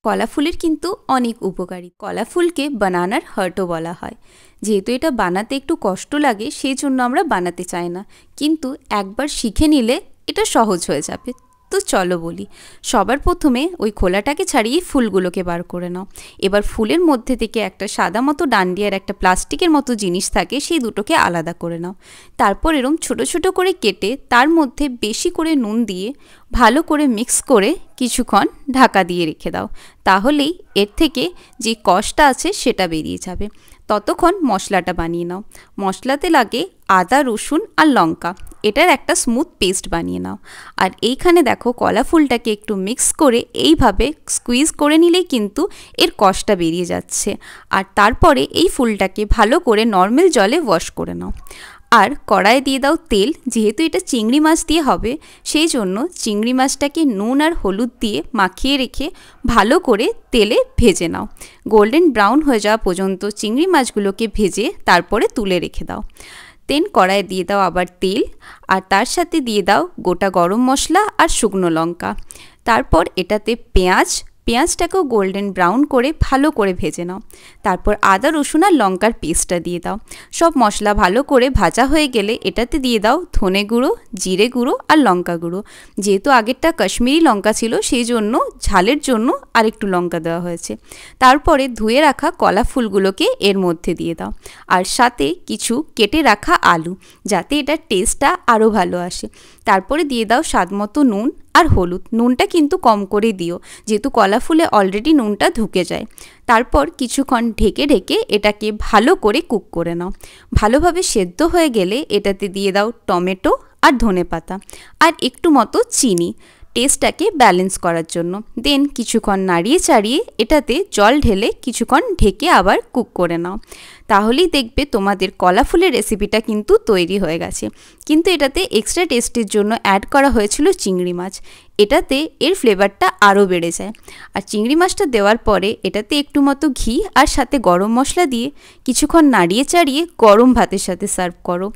কলা ফুলের কিন্তু অনেক উপকারী। কলা ফুলকে বানানার হার্টও বলা হয়। যেহেতু এটা বানাতে একটু কষ্ট লাগে সেই জন্য আমরা বানাতে চাই না, কিন্তু একবার শিখে নিলে এটা সহজ হয়ে যাবে। তো চলো বলি। সবার প্রথমে ওই খোলাটাকে ছাড়িয়ে ফুলগুলোকে বার করে নাও। এবার ফুলের মধ্যে থেকে একটা সাদা মতো ডান্ডি আর একটা প্লাস্টিকের মতো জিনিস থাকে, সেই দুটোকে আলাদা করে নাও। তারপর এরম ছোট ছোট করে কেটে তার মধ্যে বেশি করে নুন দিয়ে ভালো করে মিক্স করে কিছুক্ষণ ঢাকা দিয়ে রেখে দাও। তাহলেই এর থেকে যে কষটা আছে সেটা বেরিয়ে যাবে। ততক্ষণ মশলাটা বানিয়ে নাও। মশলাতে লাগে আদা, রসুন আর লঙ্কা। এটার একটা স্মুথ পেস্ট বানিয়ে নাও। আর এইখানে দেখো কলা ফুলটাকে একটু মিক্স করে এইভাবে স্কুইজ করে নিলেই কিন্তু এর কষটা বেরিয়ে যাচ্ছে। আর তারপরে এই ফুলটাকে ভালো করে নর্মাল জলে ওয়াশ করে নাও। আর কড়াইয়ে দিয়ে দাও তেল। যেহেতু এটা চিংড়ি মাছ দিয়ে হবে সেই জন্য চিংড়ি মাছটাকে নুন আর হলুদ দিয়ে মাখিয়ে রেখে ভালো করে তেলে ভেজে নাও। গোল্ডেন ব্রাউন হয়ে যাওয়া পর্যন্ত চিংড়ি মাছগুলোকে ভেজে তারপরে তুলে রেখে দাও। দেন কড়াইয়ে দিয়ে দাও আবার তেল, আর তার সাথে দিয়ে দাও গোটা গরম মশলা আর শুকনো লঙ্কা। তারপর এটাতে পেঁয়াজটাকেও গোল্ডেন ব্রাউন করে ভালো করে ভেজে নাও। তারপর আদা, রসুন আর লঙ্কার পেস্টটা দিয়ে দাও। সব মশলা ভালো করে ভাজা হয়ে গেলে এটাতে দিয়ে দাও ধনে গুঁড়ো, জিরে গুঁড়ো আর লঙ্কা গুঁড়ো। যেহেতু আগেরটা কাশ্মীরি লঙ্কা ছিল সেই জন্য ঝালের জন্য আরেকটু লঙ্কা দেওয়া হয়েছে। তারপরে ধুয়ে রাখা কলা ফুলগুলোকে এর মধ্যে দিয়ে দাও, আর সাথে কিছু কেটে রাখা আলু, যাতে এটার টেস্টটা আরও ভালো আসে। তারপরে দিয়ে দাও স্বাদমতো নুন আর হলুদ। নুনটা কিন্তু কম করে দিও, যেহেতু কলা ফুলে অলরেডি নুনটা ঢুকে যায়। তারপর কিছুক্ষণ ঢেকে ঢেকে এটাকে ভালো করে কুক করে নাও। ভালোভাবে সেদ্ধ হয়ে গেলে এটাতে দিয়ে দাও টমেটো আর ধনেপাতা আর একটু মতো চিনি, টেস্টটাকে ব্যালেন্স করার জন্য। দেন কিছুক্ষণ নাড়িয়ে চাড়িয়ে এটাতে জল ঢেলে কিছুক্ষণ ঢেকে আবার কুক করে নাও। তাহলেই দেখবে তোমাদের কলা ফুলের রেসিপিটা কিন্তু তৈরি হয়ে গেছে। কিন্তু এটাতে এক্সট্রা টেস্টের জন্য অ্যাড করা হয়েছিল চিংড়ি মাছ। এটাতে এর ফ্লেভারটা আরও বেড়ে যায়। আর চিংড়ি মাছটা দেওয়ার পরে এটাতে একটু মতো ঘি আর সাথে গরম মশলা দিয়ে কিছুক্ষণ নাড়িয়ে চাড়িয়ে গরম ভাতের সাথে সার্ভ করো।